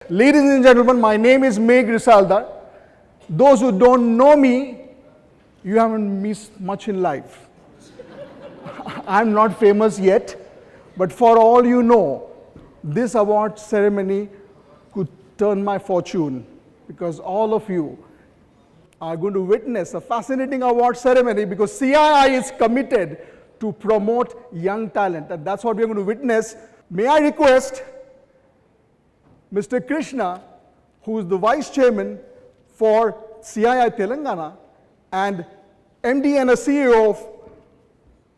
Ladies and gentlemen, my name is Megh Risaldar. Those who don't know me, you haven't missed much in life. I'm not famous yet, but for all you know, this award ceremony could turn my fortune, because all of you are going to witness a fascinating award ceremony, because CII is committed to promote young talent, and that's what we're going to witness. May I request Mr. Krishna, who is the Vice Chairman for CII Telangana and MD and a CEO of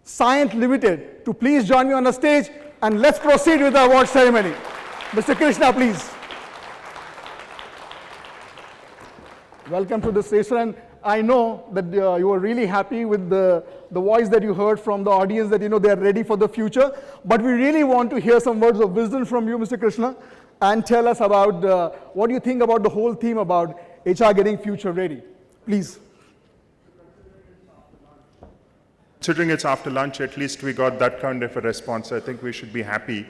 Cyient Limited, to please join me on the stage, and let's proceed with the award ceremony. Mr. Krishna, please. Welcome to the stage, sir. And I know that you were really happy with the voice that you heard from the audience, that they are ready for the future. But we really want to hear some words of wisdom from you, Mr. Krishna, and tell us about what you think about the whole theme about HR getting future ready. Please. Considering it's after lunch, at least we got that kind of a response. I think we should be happy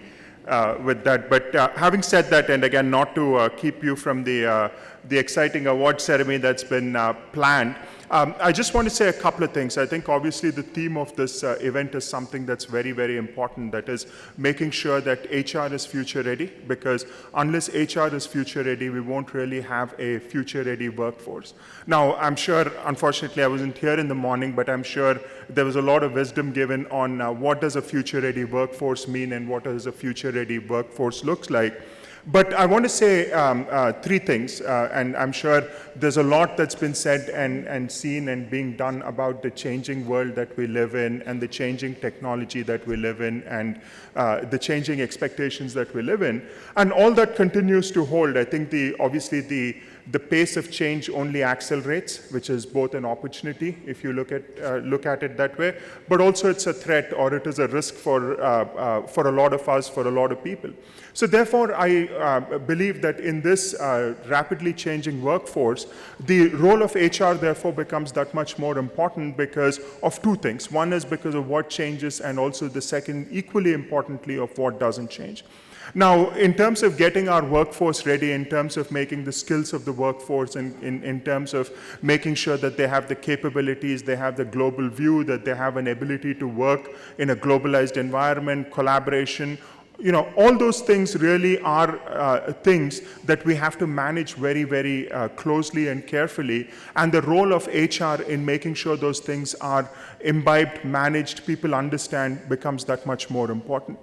with that. But having said that, and again, not to keep you from the exciting award ceremony that's been planned, I just want to say a couple of things. I think obviously the theme of this event is something that's very, very important. That is making sure that HR is future ready, because unless HR is future ready, we won't really have a future ready workforce. Now, I'm sure, unfortunately, I wasn't here in the morning, but I'm sure there was a lot of wisdom given on what does a future ready workforce mean and what does a future ready workforce looks like. But I want to say three things, and I'm sure there's a lot that's been said and seen and being done about the changing world that we live in, and the changing technology that we live in, and the changing expectations that we live in. And all that continues to hold. I think obviously the pace of change only accelerates, which is both an opportunity if you look at it that way, but also it's a threat, or it is a risk for a lot of us, for a lot of people. So therefore, I believe that in this rapidly changing workforce, the role of HR therefore becomes that much more important because of two things. One is because of what changes, and also the second, equally importantly, of what doesn't change. Now, in terms of getting our workforce ready, in terms of making the skills of the workforce, and in terms of making sure that they have the capabilities, they have the global view, that they have an ability to work in a globalized environment, collaboration, all those things really are things that we have to manage very, very closely and carefully. And the role of HR in making sure those things are imbibed, managed, people understand, becomes that much more important.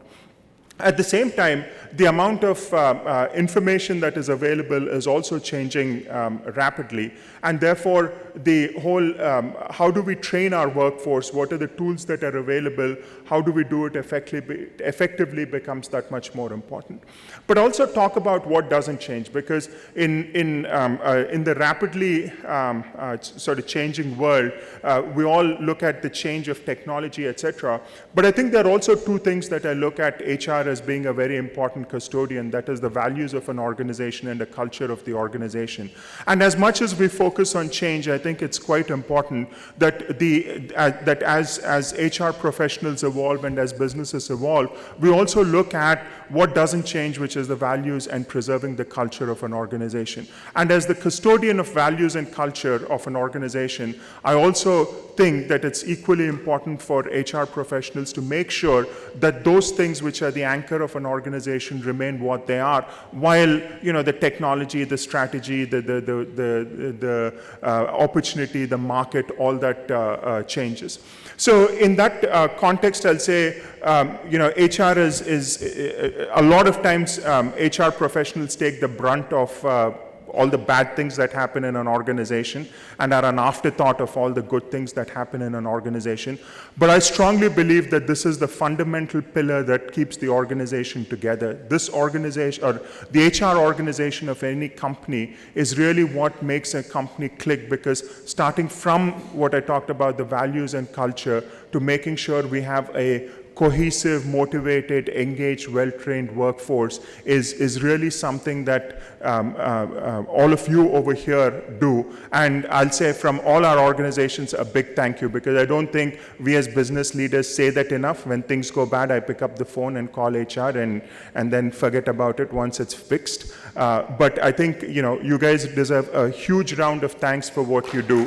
At the same time, the amount of information that is available is also changing rapidly, and therefore the whole how do we train our workforce, what are the tools that are available, how do we do it effectively becomes that much more important. But also talk about what doesn't change, because in the rapidly sort of changing world, we all look at the change of technology, etc. But I think there are also two things that I look at HR as being a very important custodian, that is the values of an organization and the culture of the organization. And as much as we focus on change, I think it's quite important that that as HR professionals evolve and as businesses evolve, we also look at what doesn't change, which is the values and preserving the culture of an organization. And as the custodian of values and culture of an organization, I also think that it's equally important for HR professionals to make sure that those things which are the anchor of an organization remain what they are, while the technology, the strategy, the opportunity, the market, all that changes. So in that context, I'll say, HR is a lot of times HR professionals take the brunt of all the bad things that happen in an organization and are an afterthought of all the good things that happen in an organization. But I strongly believe that this is the fundamental pillar that keeps the organization together. This organization, or the HR organization of any company, is really what makes a company click, because starting from what I talked about, the values and culture, to making sure we have a cohesive, motivated, engaged, well-trained workforce is really something that all of you over here do. And I'll say from all our organizations, a big thank you, because I don't think we as business leaders say that enough. When things go bad, I pick up the phone and call HR and then forget about it once it's fixed. But I think, you guys deserve a huge round of thanks for what you do.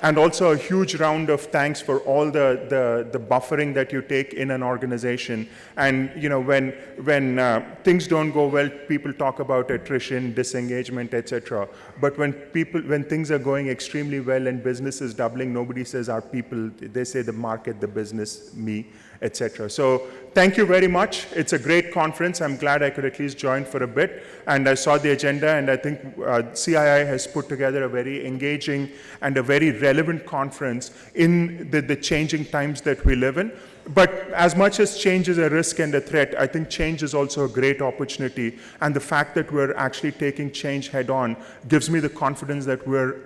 And also a huge round of thanks for all the buffering that you take in an organization. And when things don't go well, people talk about attrition, disengagement, etc. But when things are going extremely well and business is doubling, nobody says our people. They say the market, the business, me, etc. So thank you very much. It's a great conference. I'm glad I could at least join for a bit. And I saw the agenda, and I think CII has put together a very engaging and a very relevant conference in the changing times that we live in. But as much as change is a risk and a threat, I think change is also a great opportunity. And the fact that we're actually taking change head on gives me the confidence that we're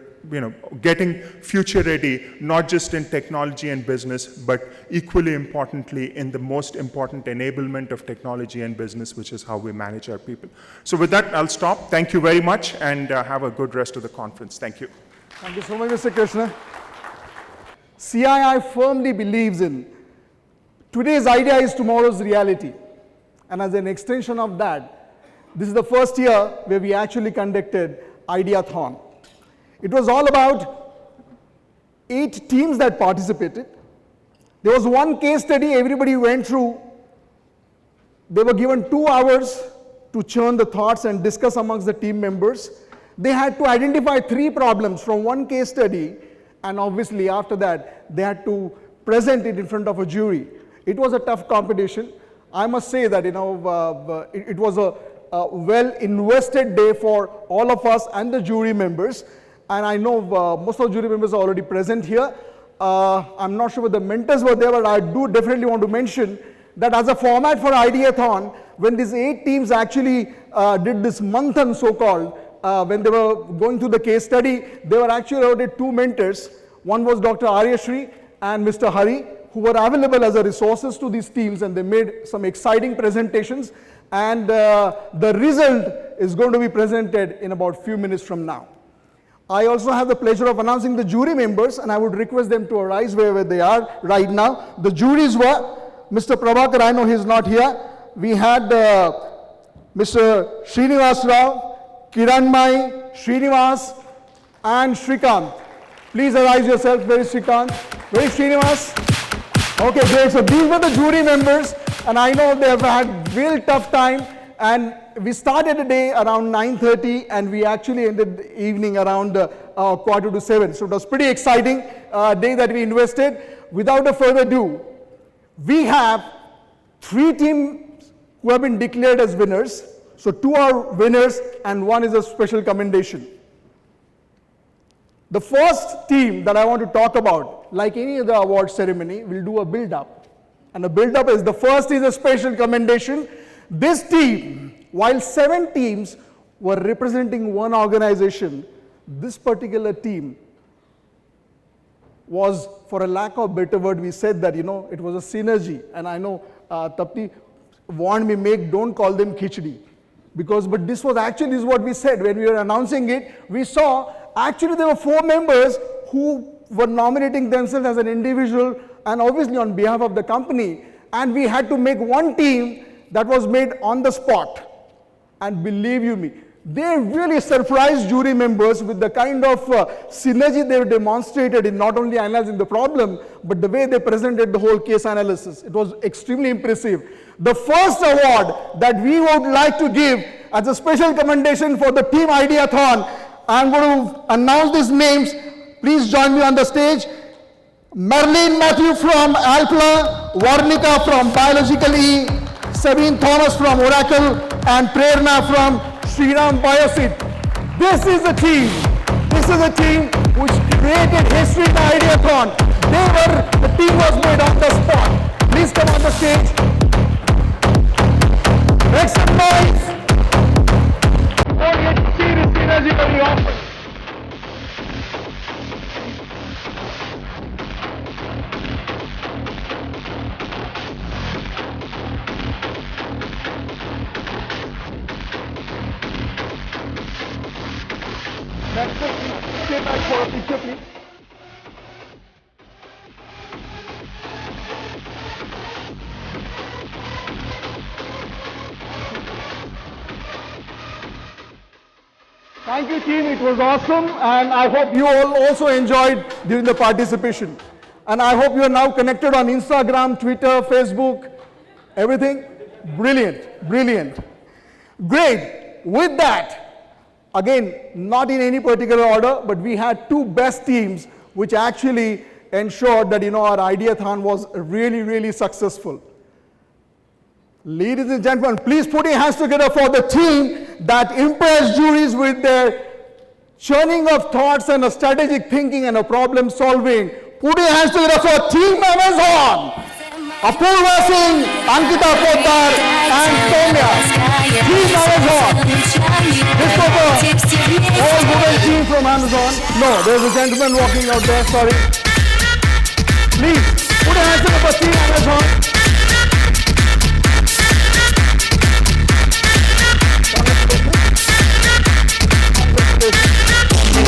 getting future ready, not just in technology and business, but equally importantly in the most important enablement of technology and business, which is how we manage our people. So with that, I'll stop. Thank you very much, and have a good rest of the conference. Thank you. Thank you so much, Mr. Krishna. CII firmly believes in today's idea is tomorrow's reality. And as an extension of that, this is the first year where we actually conducted Ideathon. It was all about 8 teams that participated. There was one case study everybody went through. They were given 2 hours to churn the thoughts and discuss amongst the team members. They had to identify 3 problems from one case study, and obviously after that, they had to present it in front of a jury. It was a tough competition. I must say that it was a well-invested day for all of us and the jury members. And I know most of the jury members are already present here. I'm not sure whether the mentors were there, but I do definitely want to mention that as a format for Ideathon, when these 8 teams actually did this manthan so-called, when they were going through the case study, they were actually awarded 2 mentors. One was Dr. Aryashri and Mr. Hari, who were available as a resources to these teams, and they made some exciting presentations. And the result is going to be presented in about a few minutes from now. I also have the pleasure of announcing the jury members, and I would request them to arise wherever they are right now. The juries were Mr. Prabhakar, I know he's not here. We had Mr. Srinivas Rao, Kiranmai, Srinivas, and Shrikant. Please arise yourself. Where is Shrikant? Where is Srinivas? Okay, great. So these were the jury members, and I know they have had real tough time. And we started the day around 9:30, and we actually ended the evening around 6:45. So it was pretty exciting day that we invested. Without a further ado, we have 3 teams who have been declared as winners. So 2 are winners, and 1 is a special commendation. The first team that I want to talk about, like any other award ceremony, will do a build-up. And the build-up is, the first is a special commendation. This team, while 7 teams were representing one organization, this particular team was, for a lack of better word, we said that, it was a synergy. And I know Tapti warned me, Megh, don't call them khichdi. But this was actually is what we said when we were announcing it. We saw, actually there were 4 members who were nominating themselves as an individual and obviously on behalf of the company. And we had to make one team that was made on the spot. And believe you me, they really surprised jury members with the kind of synergy they demonstrated in not only analyzing the problem, but the way they presented the whole case analysis. It was extremely impressive. The first award that we would like to give as a special commendation for the team Ideathon, I'm going to announce these names. Please join me on the stage. Merlin Matthew from Alpla, Varnika from Biological E, Sabine Thomas from Oracle, and Prerna from Shriram Biosit. This is a team. This is a team which created history in Ideathon. The team was made on the spot. Please come on the stage. Make some noise. Don't get to see this energy very often. and quickly stay back for a picture, please. Thank you, team. It was awesome, and I hope you all also enjoyed during the participation. And I hope you are now connected on Instagram, Twitter, Facebook, everything. Brilliant, brilliant. Great. With that, again, not in any particular order, but we had two best teams which actually ensured that, our Ideathon was really, really successful. Ladies and gentlemen, please put your hands together for the team that impressed juries with their churning of thoughts and a strategic thinking and a problem solving. Put your hands together for Team Amazon. Apurva Singh, Ankita Poddar, and Soumya. Team Amazon. This was a all women team from Amazon. No, there's a gentleman walking out there, sorry. Please, put your hands together for Team Amazon.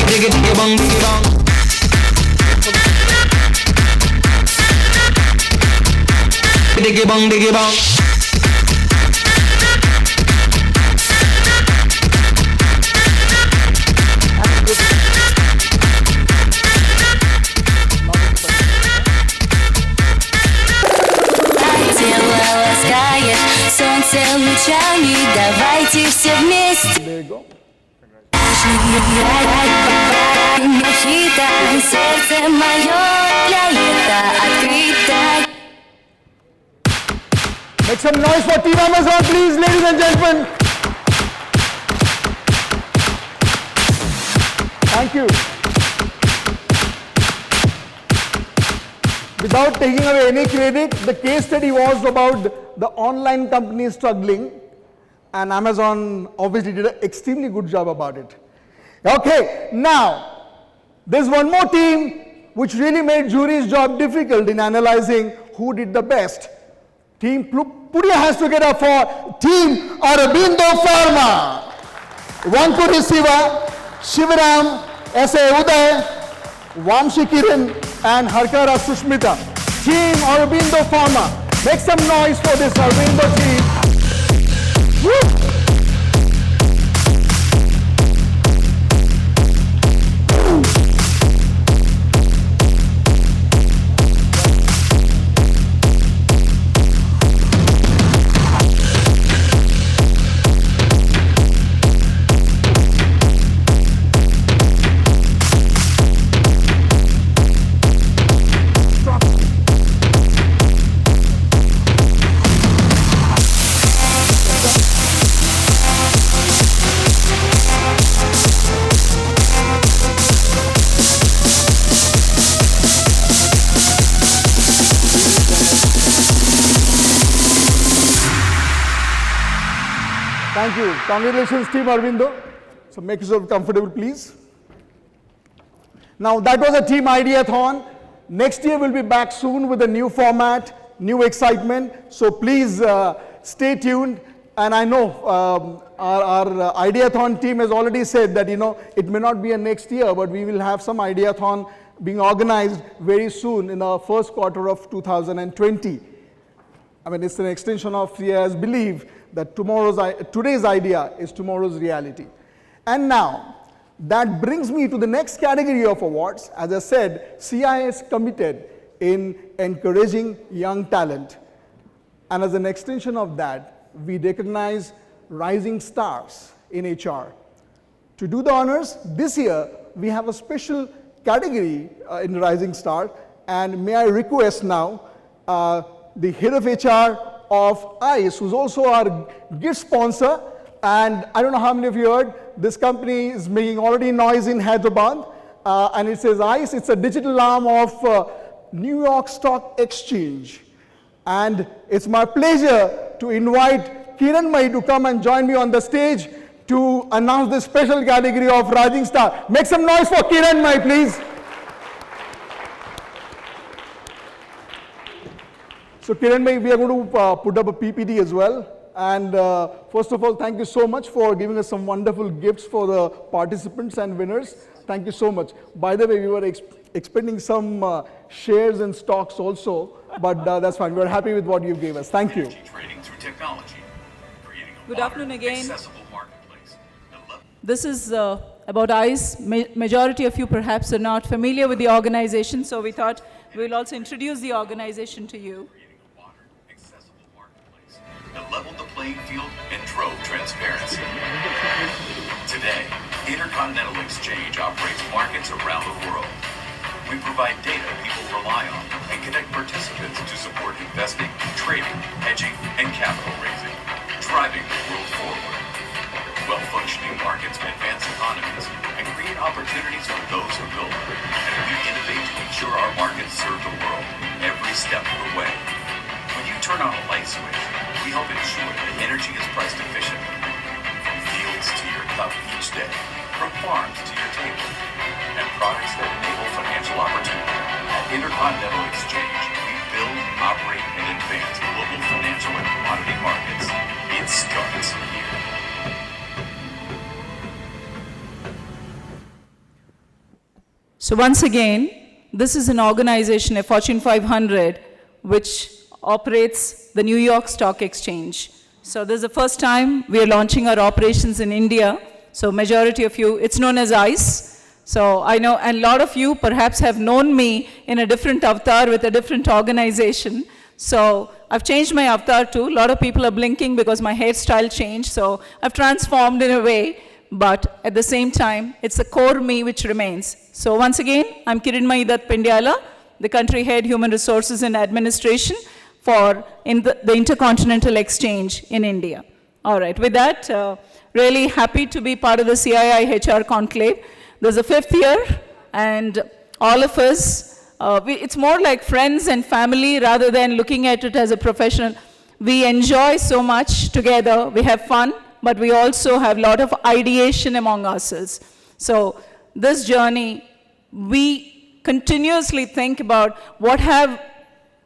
Diggy diggy bong diggy bong. Diggy bong diggy bong. Тело ласкает солнце лучами, давайте все вместе. There you go. Сердце мое для лета открыто. Make some noise for Team Amazon, please, ladies and gentlemen. Thank you. Without taking away any credit, the case study was about the online companies struggling, and Amazon obviously did an extremely good job about it. Okay, now, there's one more team which really made jury's job difficult in analyzing who did the best. Team, put your hands together for Team Aurobindo Pharma. Vankuri Siva, Shivaram, S.A. Uday, Vamshi Kiran, and Harkara Sushmita. Team Aurobindo Pharma. Make some noise for this Aurobindo team. Woo! Thank you. Congratulations, Team Aurobindo. So make yourself comfortable, please. Now, that was a Team Ideathon. Next year, we'll be back soon with a new format, new excitement. So please stay tuned. And I know our Ideathon team has already said that, it may not be a next year, but we will have some Ideathon being organized very soon in the first quarter of 2020. I mean, it's an extension of CII's belief that today's idea is tomorrow's reality. And now, that brings me to the next category of awards. As I said, CII is committed in encouraging young talent. And as an extension of that, we recognize rising stars in HR. To do the honors, this year, we have a special category in Rising Star. And may I request now, the head of HR of ICE, who's also our gift sponsor, and I don't know how many of you heard, this company is making already noise in Hyderabad, and it says ICE, it's a digital arm of New York Stock Exchange. And it's my pleasure to invite Kiran Megh to come and join me on the stage to announce this special category of Rising Star. Make some noise for Kiran Megh, please. So Kiran Megh, we are going to put up a PPT as well. And first of all, thank you so much for giving us some wonderful gifts for the participants and winners. Thank you so much. By the way, we were expecting some shares and stocks also, but that's fine. We're happy with what you gave us. Thank you. Trading through technology, creating a Good modern, afternoon again. accessible marketplace. This is about ICE. Majority of you perhaps are not familiar with the organization, so we thought we'll also introduce the organization to you. Creating a modern, accessible marketplace that leveled the playing field and drove transparency. Today, Intercontinental Exchange operates markets around the world. We provide data people rely on and connect participants to support investing, trading, hedging, and capital raising, driving the world forward. Well-functioning markets advance economies and create opportunities for those who build them. And we innovate to ensure our markets serve the world every step of the way. When you turn on a light switch, we help ensure that energy is priced efficiently. From fields to your cup each day, from farms to your table, and products that enable financial opportunity. At Intercontinental Exchange, we build, operate, and advance global financial and commodity markets. It starts here. So once again, this is an organization, a Fortune 500, which operates the New York Stock Exchange. So this is the first time we are launching our operations in India. So majority of you, it's known as ICE. So I know, and a lot of you perhaps have known me in a different avatar with a different organization. So I've changed my avatar too. A lot of people are blinking because my hairstyle changed. So I've transformed in a way, but at the same time, it's the core me which remains. So once again, I'm Kiranmai Dutt Pindyala, the country head Human Resources and Administration for the Intercontinental Exchange in India. All right, with that, really happy to be part of the CII HR Conclave. This is the 5th year, and all of us, it's more like friends and family rather than looking at it as a professional. We enjoy so much together, we have fun, but we also have a lot of ideation among ourselves. So this journey, we continuously think about what have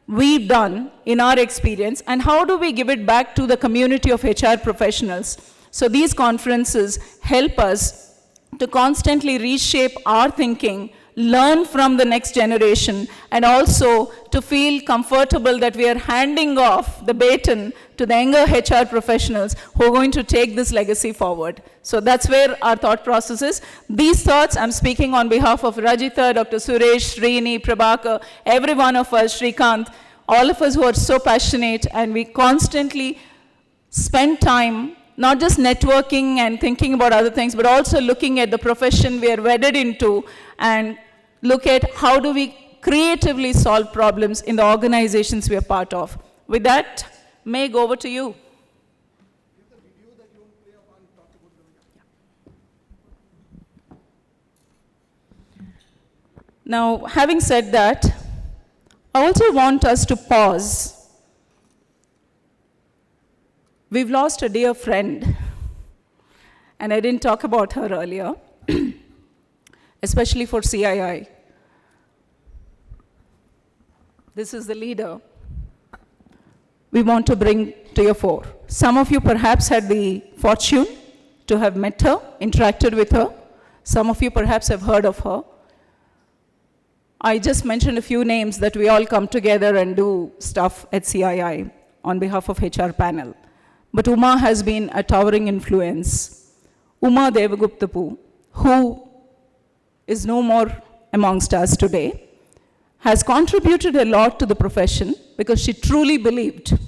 we done in our experience and how do we give it back to the community of HR professionals. So these conferences help us to constantly reshape our thinking, learn from the next generation, and also to feel comfortable that we are handing off the baton to the younger HR professionals who are going to take this legacy forward. So that's where our thought process is. These thoughts, I'm speaking on behalf of Rajitha, Dr. Suresh, Srini, Prabhakar, every one of us, Shrikant, all of us who are so passionate, and we constantly spend time not just networking and thinking about other things, but also looking at the profession we are wedded into and look at how do we creatively solve problems in the organizations we are part of. With that, Megh, over to you. Now, having said that, I also want us to pause. We've lost a dear friend, and I didn't talk about her earlier, especially for CII. This is the leader we want to bring to your fore. Some of you perhaps had the fortune to have met her, interacted with her. Some of you perhaps have heard of her. I just mentioned a few names that we all come together and do stuff at CII on behalf of HR panel. But Uma has been a towering influence. Uma Devaguptapu, who is no more amongst us today, has contributed a lot to the profession because she truly believed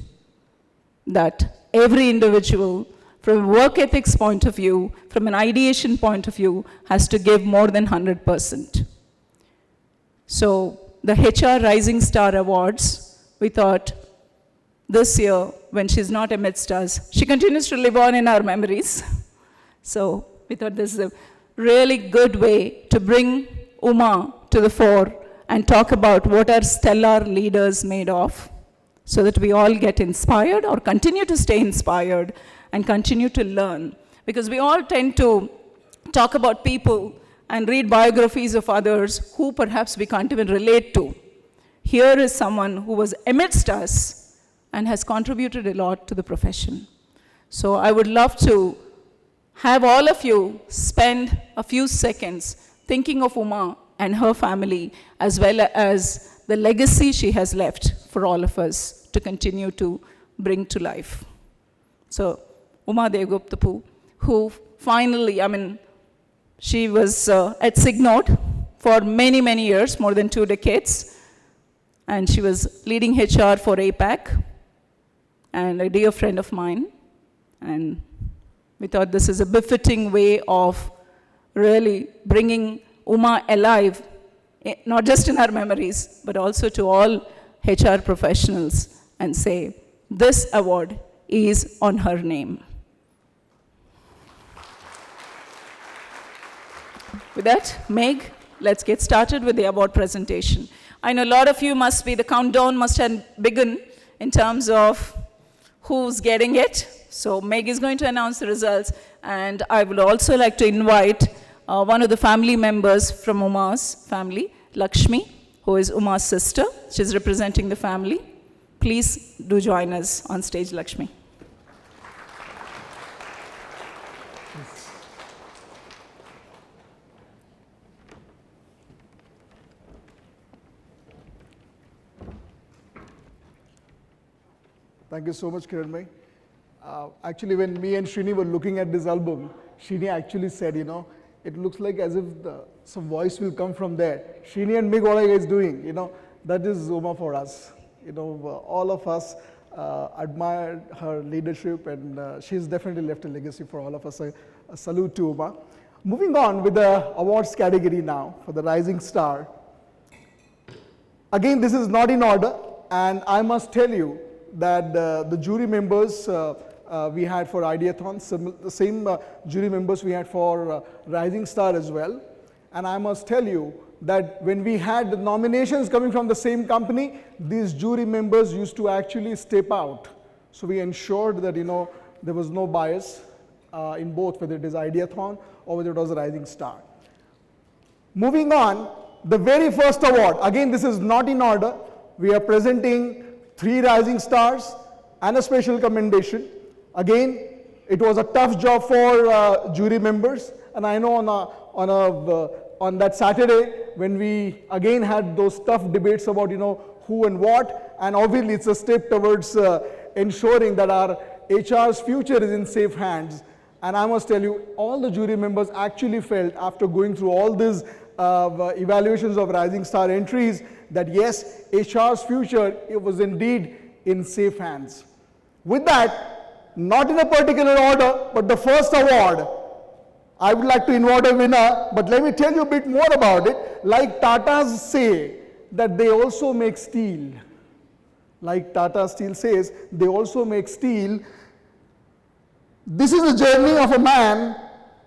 that every individual, from a work ethics point of view, from an ideation point of view, has to give more than 100%. So the HR Rising Star Awards, we thought this year, when she's not amidst us, she continues to live on in our memories. So we thought this is a really good way to bring Uma to the fore and talk about what are stellar leaders made of, so that we all get inspired or continue to stay inspired and continue to learn. Because we all tend to talk about people and read biographies of others who perhaps we can't even relate to. Here is someone who was amidst us and has contributed a lot to the profession. So I would love to have all of you spend a few seconds thinking of Uma and her family, as well as the legacy she has left for all of us to continue to bring to life. So, Uma Devguptapu, who finally, she was at Signode for many, many years, more than 2 decades, and she was leading HR for APAC, and a dear friend of mine, and we thought this is a befitting way of really bringing Uma alive, not just in our memories, but also to all HR professionals, and say, this award is on her name. With that, Megh, let's get started with the award presentation. I know a lot of you the countdown must have begun in terms of who's getting it. So Megh is going to announce the results, and I would also like to invite one of the family members from Uma's family, Lakshmi, who is Uma's sister. She's representing the family. Please do join us on stage, Lakshmi. Thank you so much, Kiranmai. Actually, when me and Srini were looking at this album, Srini actually said, it looks like as if some voice will come from there. Srini and Megh, what are you guys doing? That is Uma for us. All of us admire her leadership, and she's definitely left a legacy for all of us. A salute to Uma. Moving on with the awards category now for the Rising Star. Again, this is not in order, and I must tell you that the jury members we had for Ideathon, the same jury members we had for Rising Star as well. And I must tell you that when we had the nominations coming from the same company, these jury members used to actually step out. So we ensured that there was no bias in both, whether it is Ideathon or whether it was a Rising Star. Moving on, the very first award, again this is not in order. We are presenting 3 Rising Stars and a special commendation. Again, it was a tough job for jury members, and I know on that Saturday when we again had those tough debates about who and what, and obviously it's a step towards ensuring that our HR's future is in safe hands. And I must tell you, all the jury members actually felt, after going through all these evaluations of Rising Star entries, that yes, HR's future, it was indeed in safe hands. With that, not in a particular order, but the first award, I would like to invite a winner, but let me tell you a bit more about it. Like Tata's say, that they also make steel. Like Tata Steel says, they also make steel. This is a journey of a man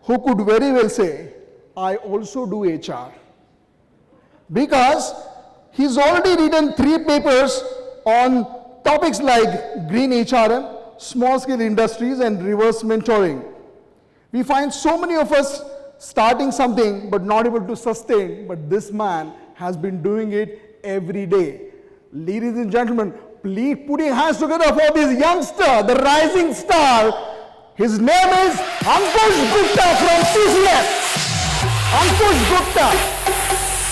who could very well say, I also do HR. Because he's already written 3 papers on topics like green HRM, small-scale industries, and reverse mentoring. We find so many of us starting something but not able to sustain, but this man has been doing it every day. Ladies and gentlemen, please put your hands together for this youngster, the rising star. His name is Ankush Gupta from TCS. Ankush Gupta.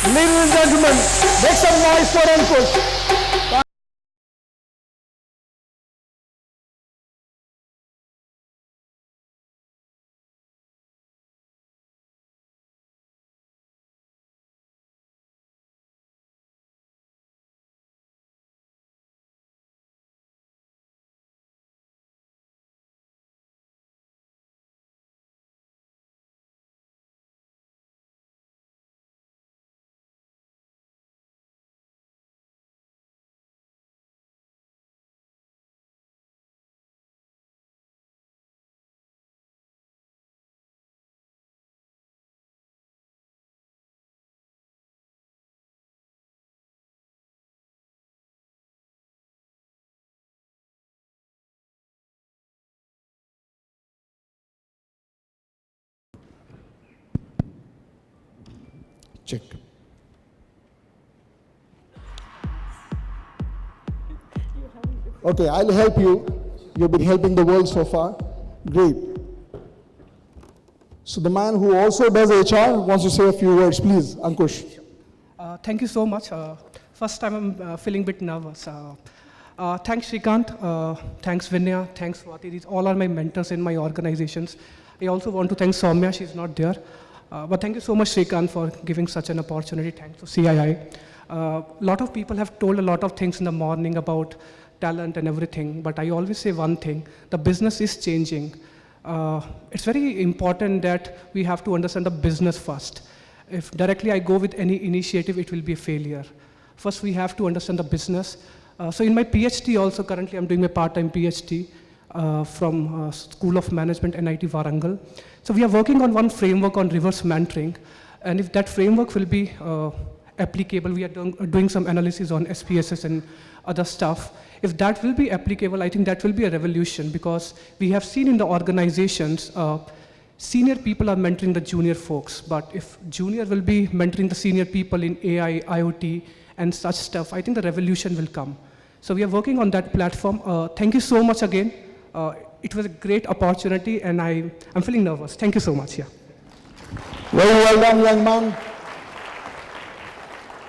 Ladies and gentlemen, make some noise for Ankush. Check. Okay, I'll help you. You've been helping the world so far. Great. So the man who also does HR wants to say a few words. Please, Ankush. Thank you so much. First time I'm feeling a bit nervous. Thanks Shrikant, thanks Vinaya, thanks Swati. These all are my mentors in my organizations. I also want to thank Soumya, she's not there. But thank you so much Shrikant for giving such an opportunity. Thanks to CII. A lot of people have told a lot of things in the morning about talent and everything, but I always say one thing, the business is changing. It's very important that we have to understand the business first. If directly I go with any initiative, it will be a failure. First, we have to understand the business. So in my PhD also, currently I'm doing my part-time PhD from School of Management, NIT Warangal. So we are working on one framework on reverse mentoring. And if that framework will be applicable, we are doing some analysis on SPSS and other stuff. If that will be applicable, I think that will be a revolution because we have seen in the organizations, senior people are mentoring the junior folks, but if junior will be mentoring the senior people in AI, IoT, and such stuff, I think the revolution will come. So we are working on that platform. Thank you so much again. It was a great opportunity, and I'm feeling nervous. Thank you so much. Yeah. Very well done, young man.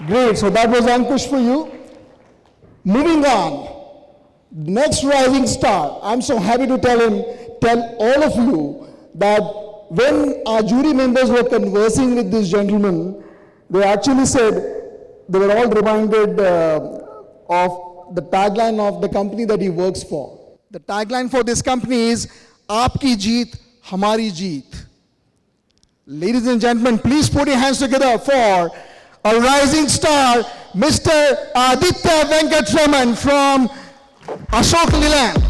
Great, so that was Ankush for you. Moving on, next rising star. I'm so happy to tell all of you that when our jury members were conversing with this gentleman, they actually said, they were all reminded of the tagline of the company that he works for. The tagline for this company is, Aapki jeet, hamari jeet. Ladies and gentlemen, please put your hands together for a rising star, Mr. Aditya Venkatraman from Ashok Leland.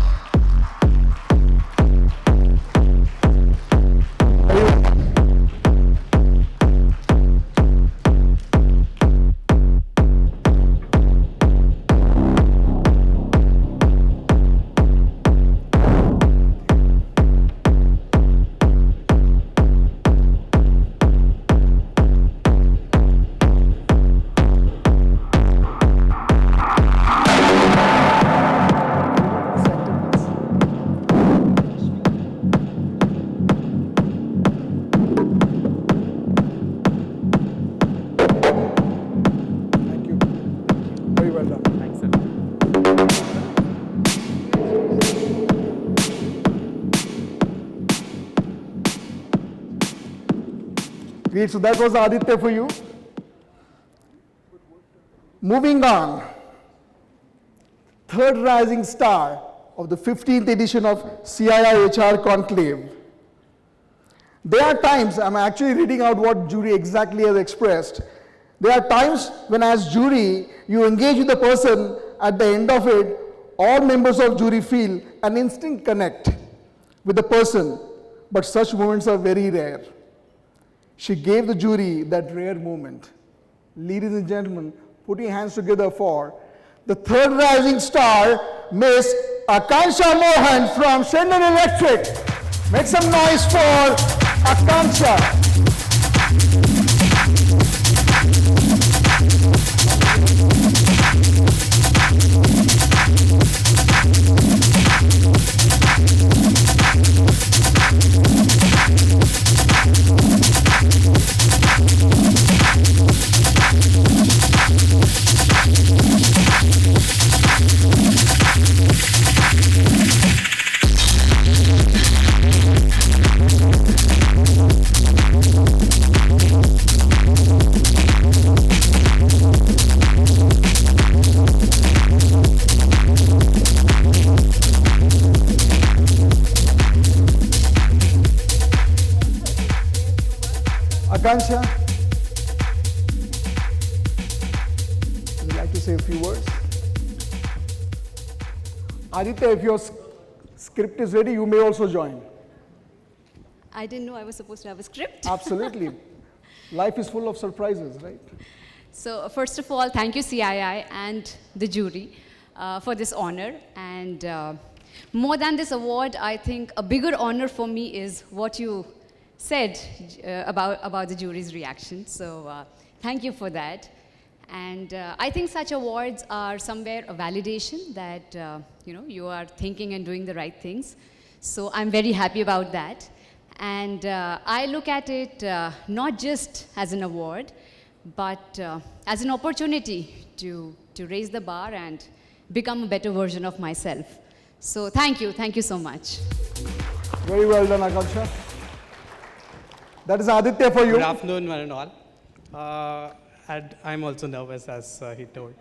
Great, so that was Aditya for you. Moving on, third rising star of the 15th edition of CII HR Conclave. There are times, I'm actually reading out what jury exactly has expressed. There are times when as jury, you engage with the person, at the end of it, all members of jury feel an instant connect with the person, but such moments are very rare. She gave the jury that rare moment. Ladies and gentlemen, put your hands together for the third rising star, Miss Akansha Mohan from Schneider Electric. Make some noise for Akansha. Akansha, would you like to say a few words? Aditya, if your script is ready, you may also join. I didn't know I was supposed to have a script. Absolutely. Life is full of surprises, right? So first of all, thank you CII and the jury for this honor. And more than this award, I think a bigger honor for me is what you said about the jury's reaction. So thank you for that. And I think such awards are somewhere a validation that you are thinking and doing the right things. So I'm very happy about that. And I look at it not just as an award, but as an opportunity to raise the bar and become a better version of myself. So thank you so much. Very well done, Akansha. That is Aditya for you. Good afternoon, one and all. And I'm also nervous, as he told.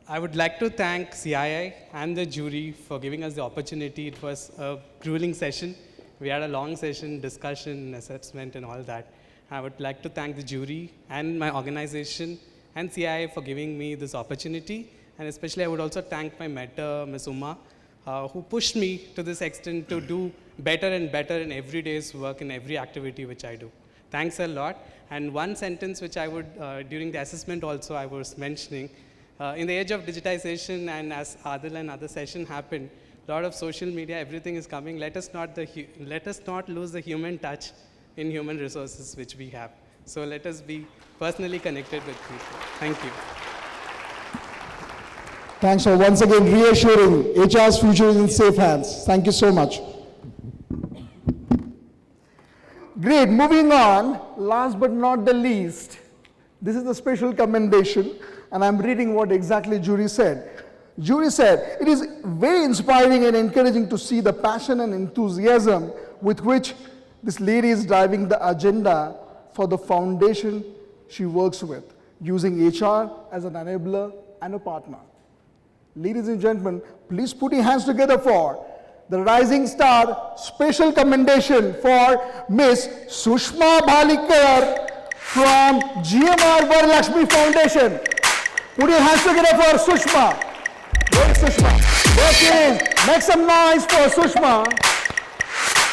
I would like to thank CII and the jury for giving us the opportunity. It was a grueling session. We had a long session, discussion, assessment, and all that. I would like to thank the jury and my organization and CII for giving me this opportunity. And especially, I would also thank my mentor, Ms. Uma, who pushed me to this extent to do better and better in every day's work, in every activity which I do. Thanks a lot. And one sentence which I would, during the assessment also, I was mentioning, in the age of digitization, and as Adil and other session happened, a lot of social media, everything is coming. Let us not lose the human touch in human resources which we have. So let us be personally connected with people. Thank you. Thanks for once again reassuring HR's future is in safe hands. Thank you so much. Great, moving on, last but not the least, this is the special commendation, and I'm reading what exactly jury said. Jury said, it is very inspiring and encouraging to see the passion and enthusiasm with which this lady is driving the agenda for the foundation she works with, using HR as an enabler and a partner. Ladies and gentlemen, please put your hands together for the Rising Star Special Commendation for Miss Sushma Bhalikar from GMR Varalakshmi Foundation. Put your hands together for Sushma. Where's Sushma? There she is. Make some noise for Sushma.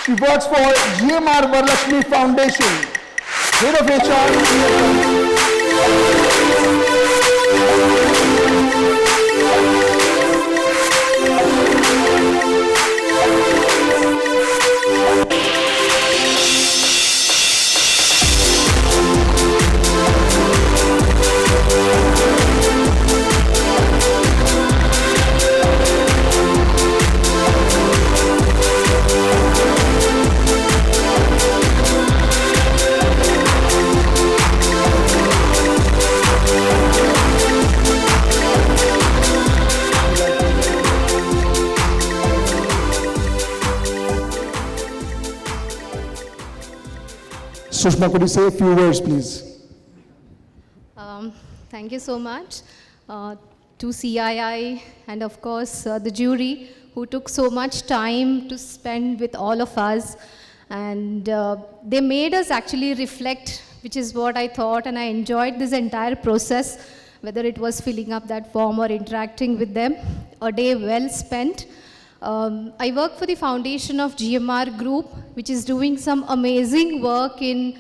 She works for GMR Varalakshmi Foundation. Head of HR. Sushma, could you say a few words, please? Thank you so much to CII and of course the jury who took so much time to spend with all of us, and they made us actually reflect, which is what I thought, and I enjoyed this entire process, whether it was filling up that form or interacting with them. A day well spent. I work for the foundation of GMR Group, which is doing some amazing work in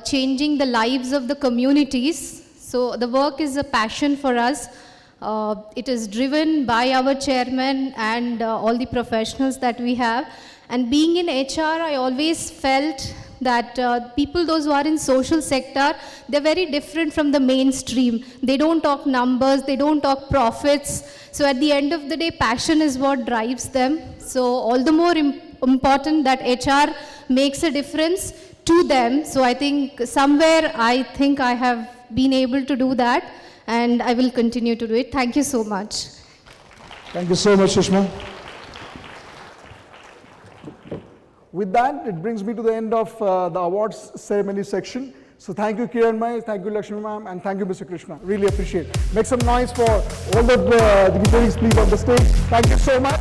changing the lives of the communities. So the work is a passion for us. It is driven by our chairman and all the professionals that we have. And being in HR, I always felt that people, those who are in social sector, they're very different from the mainstream. They don't talk numbers, they don't talk profits. So at the end of the day, passion is what drives them. So all the more important that HR makes a difference to them. So I think somewhere I have been able to do that, and I will continue to do it. Thank you so much. Thank you so much, Sushma. With that, it brings me to the end of the awards ceremony section. So thank you, Kiran Mai, thank you, Lakshmi ma'am, and thank you, Mr. Krishna. Really appreciate it. Make some noise for all the dignitaries, please, on the stage. Thank you so much.